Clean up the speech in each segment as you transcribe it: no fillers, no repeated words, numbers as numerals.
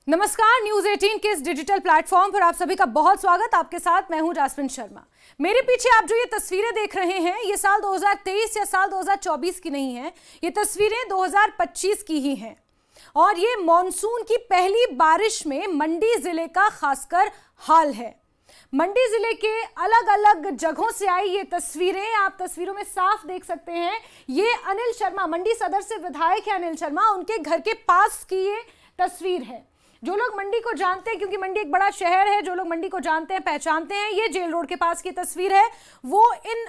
नमस्कार, न्यूज 18 के इस डिजिटल प्लेटफॉर्म पर आप सभी का बहुत स्वागत। आपके साथ मैं हूं जास्मिन शर्मा। मेरे पीछे आप जो ये तस्वीरें देख रहे हैं, ये साल 2023 या साल 2024 की नहीं है, ये तस्वीरें 2025 की ही हैं। और ये मॉनसून की पहली बारिश में मंडी जिले का खासकर हाल है। मंडी जिले के अलग अलग जगहों से आई ये तस्वीरें आप तस्वीरों में साफ देख सकते हैं। ये अनिल शर्मा, मंडी सदर से विधायक है अनिल शर्मा, उनके घर के पास की ये तस्वीर है। जो लोग मंडी को जानते हैं, क्योंकि मंडी एक बड़ा शहर है, जो लोग मंडी को जानते हैं, पहचानते हैं, ये जेल रोड के पास की तस्वीर है। वो इन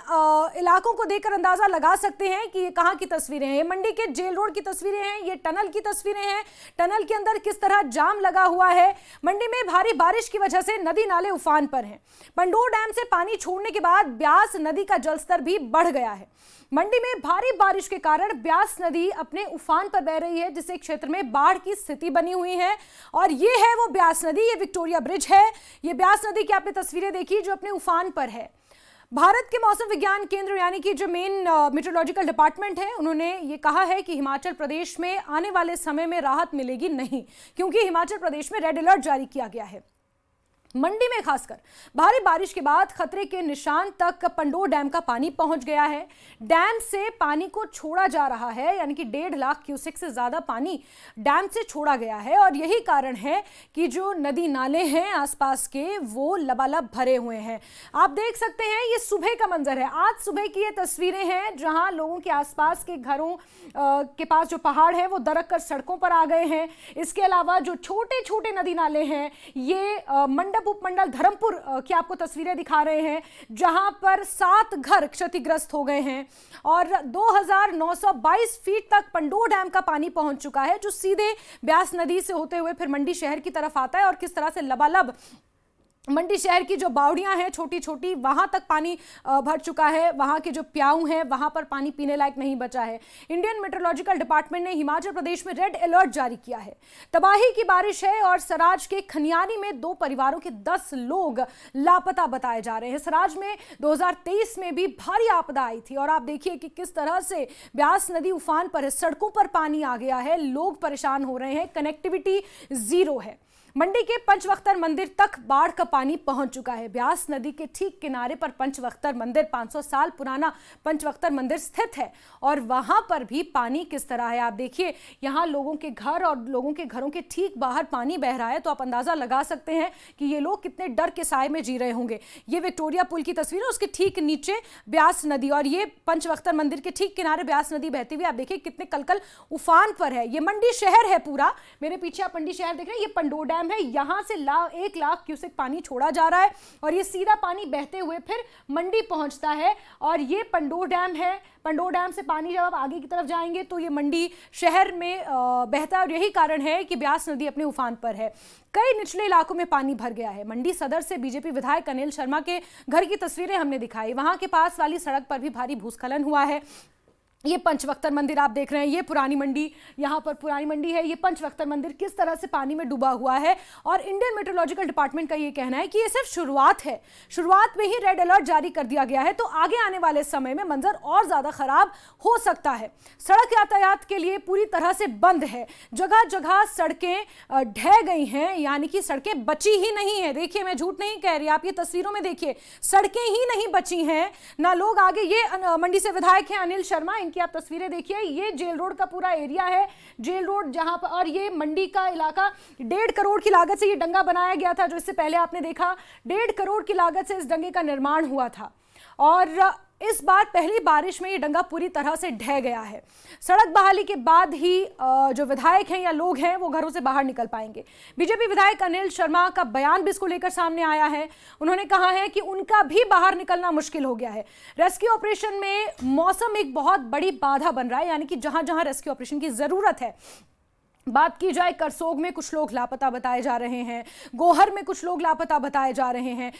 इलाकों को देखकर अंदाजा लगा सकते हैं कि ये कहाँ की तस्वीरें हैं। ये मंडी के जेल रोड की तस्वीरें हैं, ये टनल की तस्वीरें हैं। टनल के अंदर किस तरह जाम लगा हुआ है। मंडी में भारी बारिश की वजह से नदी नाले उफान पर हैं। पंडोर डैम से पानी छोड़ने के बाद ब्यास नदी का जलस्तर भी बढ़ गया है। मंडी में भारी बारिश के कारण ब्यास नदी अपने उफान पर बह रही है, जिससे क्षेत्र में बाढ़ की स्थिति बनी हुई है। और ये है वो ब्यास नदी, ये विक्टोरिया ब्रिज है। ये ब्यास नदी की आपने तस्वीरें देखी जो अपने उफान पर है। भारत के मौसम विज्ञान केंद्र यानी कि जो मेन मेट्रोलॉजिकल डिपार्टमेंट है, उन्होंने ये कहा है कि हिमाचल प्रदेश में आने वाले समय में राहत मिलेगी नहीं, क्योंकि हिमाचल प्रदेश में रेड अलर्ट जारी किया गया है। मंडी में खासकर भारी बारिश के बाद खतरे के निशान तक पंडोर डैम का पानी पहुंच गया है। डैम से पानी को छोड़ा जा रहा है, यानी कि 1.5 लाख क्यूसेक से ज्यादा पानी डैम से छोड़ा गया है। और यही कारण है कि जो नदी नाले हैं आसपास के, वो लबालब भरे हुए हैं। आप देख सकते हैं, ये सुबह का मंजर है। आज सुबह की ये तस्वीरें हैं, जहां लोगों के आसपास के घरों के पास जो पहाड़ है वो दरक कर सड़कों पर आ गए हैं। इसके अलावा जो छोटे छोटे नदी नाले हैं, ये मंडप उपमंडल धर्मपुर की आपको तस्वीरें दिखा रहे हैं, जहां पर 7 घर क्षतिग्रस्त हो गए हैं। और 2922 फीट तक पंडोर डैम का पानी पहुंच चुका है, जो सीधे ब्यास नदी से होते हुए फिर मंडी शहर की तरफ आता है। और किस तरह से लबालब मंडी शहर की जो बावड़ियां हैं छोटी छोटी, वहां तक पानी भर चुका है। वहां के जो प्याऊ हैं, वहां पर पानी पीने लायक नहीं बचा है। इंडियन मेट्रोलॉजिकल डिपार्टमेंट ने हिमाचल प्रदेश में रेड अलर्ट जारी किया है। तबाही की बारिश है और सराज के खनियानी में 2 परिवारों के 10 लोग लापता बताए जा रहे हैं। सराज में 2023 में भी भारी आपदा आई थी और आप देखिए कि किस तरह से ब्यास नदी उफान पर है, सड़कों पर पानी आ गया है, लोग परेशान हो रहे हैं, कनेक्टिविटी जीरो है। मंडी के पंचवख्तर मंदिर तक बाढ़ का पानी पहुंच चुका है। ब्यास नदी के ठीक किनारे पर पंचवख्तर मंदिर, 500 साल पुराना पंचवख्तर मंदिर स्थित है और वहां पर भी पानी किस तरह है। आप देखिए, यहां लोगों के घर और लोगों के घरों के ठीक बाहर पानी बह रहा है, तो आप अंदाजा लगा सकते हैं कि ये लोग कितने डर के साए में जी रहे होंगे। ये विक्टोरिया पुल की तस्वीर है, उसके ठीक नीचे ब्यास नदी, और ये पंचवख्तर मंदिर के ठीक किनारे ब्यास नदी बहती हुई आप देखिए कितने कलकल उफान पर है। ये मंडी शहर है पूरा, मेरे पीछे आप मंडी शहर देख रहे हैं। ये पंडोर डैम है, यहां से 1 लाख क्यूसेक पानी छोड़ा जा रहा है और ये सीधा पानी बहते हुए फिर मंडी पहुंचता है। और ये पंडोर डैम है। पंडोर डैम से पानी जब आप आगे की तरफ जाएंगे तो ये मंडी शहर में बहता है और यही कारण है कि ब्यास नदी अपने उफान पर है। कई निचले इलाकों में पानी भर गया है। मंडी सदर से बीजेपी विधायक अनिल शर्मा के घर की तस्वीरें हमने दिखाई। वहां के पास वाली सड़क पर भी भारी भूस्खलन हुआ है। ये पंचवख्तर मंदिर आप देख रहे हैं, ये पुरानी मंडी, यहाँ पर पुरानी मंडी है। ये पंचवख्तर मंदिर किस तरह से पानी में डूबा हुआ है। और इंडियन मेट्रोलॉजिकल डिपार्टमेंट का ये कहना है कि ये सिर्फ शुरुआत है, शुरुआत में ही रेड अलर्ट जारी कर दिया गया है, तो आगे आने वाले समय में मंजर और ज्यादा खराब हो सकता है। सड़क यातायात के लिए पूरी तरह से बंद है। जगह जगह सड़कें ढह गई हैं, यानी कि सड़कें बची ही नहीं है। देखिए, मैं झूठ नहीं कह रही, आप ये तस्वीरों में देखिए, सड़कें ही नहीं बची हैं, ना लोग आगे। ये मंडी से विधायक हैं अनिल शर्मा, कि आप तस्वीरें देखिए। ये जेल रोड का पूरा एरिया है, जेल रोड जहां पर, और ये मंडी का इलाका 1.5 करोड़ की लागत से ये डंगा बनाया गया था, जो इससे पहले आपने देखा 1.5 करोड़ की लागत से इस डंगे का निर्माण हुआ था। और इस बार पहली बारिश में ये डंगा पूरी तरह से ढह गया है। सड़क बहाली के बाद ही जो विधायक हैं या लोग हैं वो घरों से बाहर निकल पाएंगे। बीजेपी विधायक अनिल शर्मा का बयान भी इसको लेकर सामने आया है। उन्होंने कहा है कि उनका भी बाहर निकलना मुश्किल हो गया है। रेस्क्यू ऑपरेशन में मौसम एक बहुत बड़ी बाधा बन रहा है, यानी कि जहां जहां रेस्क्यू ऑपरेशन की जरूरत है। बात की जाए, करसोग में कुछ लोग लापता बताए जा रहे हैं, गोहर में कुछ लोग लापता बताए जा रहे हैं,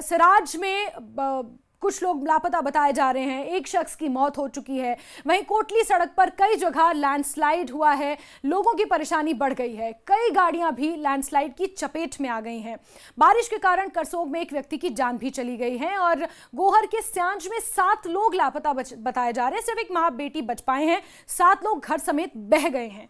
सिराज में कुछ लोग लापता बताए जा रहे हैं। एक शख्स की मौत हो चुकी है। वहीं कोटली सड़क पर कई जगह लैंडस्लाइड हुआ है, लोगों की परेशानी बढ़ गई है। कई गाड़ियां भी लैंडस्लाइड की चपेट में आ गई हैं। बारिश के कारण करसोग में एक व्यक्ति की जान भी चली गई है और गोहर के स्यांज में 7 लोग लापता बताए जा रहे हैं। सिर्फ एक मां बेटी बच पाए हैं, 7 लोग घर समेत बह गए हैं।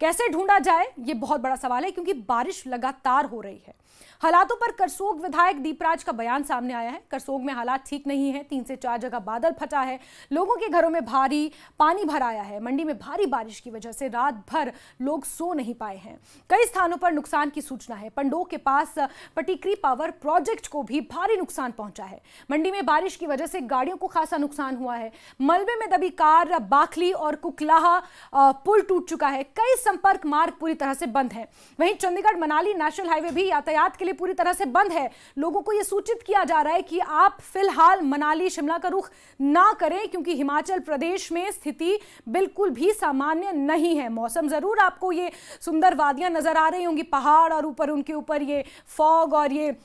कैसे ढूंढा जाए, ये बहुत बड़ा सवाल है, क्योंकि बारिश लगातार हो रही है। हालातों पर करसोग विधायक दीपराज का बयान सामने आया है। करसोग में हालात ठीक नहीं है, 3 से 4 जगह बादल फटा है, लोगों के घरों में भारी पानी भर आया है। मंडी में भारी बारिश की वजह से रात भर लोग सो नहीं पाए हैं। कई स्थानों पर नुकसान की सूचना है। पंडोह के पास पटिकरी पावर प्रोजेक्ट को भी भारी नुकसान पहुंचा है। मंडी में बारिश की वजह से गाड़ियों को खासा नुकसान हुआ है। मलबे में दबी कार, बाखली और कुकलाहा पुल टूट चुका है। कई संपर्क मार्ग पूरी तरह से बंद है। वहीं चंडीगढ़ मनाली नेशनल हाईवे भी यातायात के लिए पूरी तरह से बंद है। लोगों को यह सूचित किया जा रहा है कि आप फिलहाल मनाली शिमला का रुख ना करें, क्योंकि हिमाचल प्रदेश में स्थिति बिल्कुल भी सामान्य नहीं है। मौसम जरूर आपको ये सुंदर वादियां नजर आ रही होंगी, पहाड़ और ऊपर उनके ऊपर ये फॉग और ये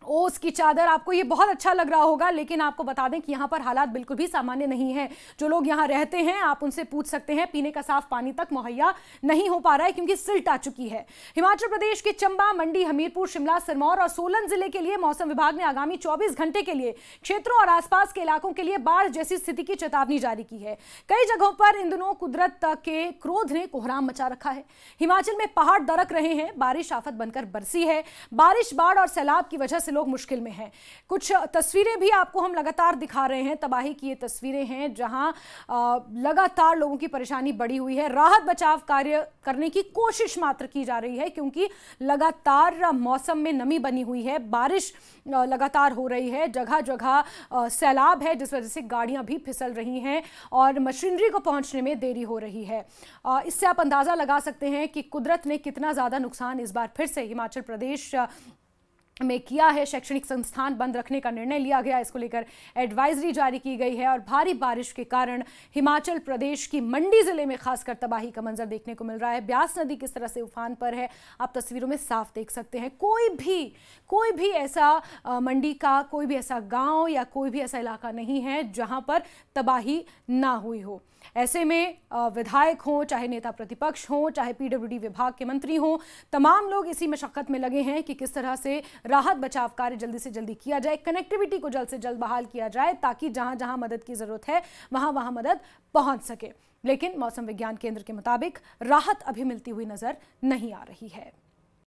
ओस की चादर, आपको ये बहुत अच्छा लग रहा होगा। लेकिन आपको बता दें कि यहाँ पर हालात बिल्कुल भी सामान्य नहीं है। जो लोग यहाँ रहते हैं, आप उनसे पूछ सकते हैं, पीने का साफ पानी तक मुहैया नहीं हो पा रहा है, क्योंकि सिल्ट आ चुकी है। हिमाचल प्रदेश के चंबा, मंडी, हमीरपुर, शिमला, सिरमौर और सोलन जिले के लिए मौसम विभाग ने आगामी 24 घंटे के लिए क्षेत्रों और आसपास के इलाकों के लिए बाढ़ जैसी स्थिति की चेतावनी जारी की है। कई जगहों पर इन दिनों कुदरत के क्रोध ने कोहराम मचा रखा है। हिमाचल में पहाड़ दरक रहे हैं, बारिश आफत बनकर बरसी है। बारिश, बाढ़ और सैलाब की वजह से लोग मुश्किल में हैं। कुछ तस्वीरें भी आपको हम लगातार दिखा रहे हैं। तबाही की ये तस्वीरें हैं, जहां लगातार लोगों की परेशानी बढ़ी हुई है। राहत बचाव कार्य करने की कोशिश मात्र की जा रही है, क्योंकि लगातार मौसम में नमी बनी हुई है। बारिश लगातार हो रही है, जगह जगह सैलाब है, जिस वजह से गाड़ियां भी फिसल रही हैं और मशीनरी को पहुंचने में देरी हो रही है। इससे आप अंदाजा लगा सकते हैं कि कुदरत ने कितना ज्यादा नुकसान इस बार फिर से हिमाचल प्रदेश में किया है। शैक्षणिक संस्थान बंद रखने का निर्णय लिया गया, इसको लेकर एडवाइजरी जारी की गई है। और भारी बारिश के कारण हिमाचल प्रदेश की मंडी जिले में खासकर तबाही का मंजर देखने को मिल रहा है। ब्यास नदी किस तरह से उफान पर है, आप तस्वीरों में साफ देख सकते हैं। कोई भी ऐसा मंडी का कोई भी ऐसा गांव या कोई भी ऐसा इलाका नहीं है जहां पर तबाही ना हुई हो। ऐसे में विधायक हों, चाहे नेता प्रतिपक्ष हों, चाहे पीडब्ल्यूडी विभाग के मंत्री हों, तमाम लोग इसी मशक्कत में लगे हैं कि किस तरह से राहत बचाव कार्य जल्दी से जल्दी किया जाए, कनेक्टिविटी को जल्द से जल्द बहाल किया जाए, ताकि जहां जहां मदद की जरूरत है वहां वहां मदद पहुंच सके। लेकिन मौसम विज्ञान केंद्र के मुताबिक राहत अभी मिलती हुई नजर नहीं आ रही है।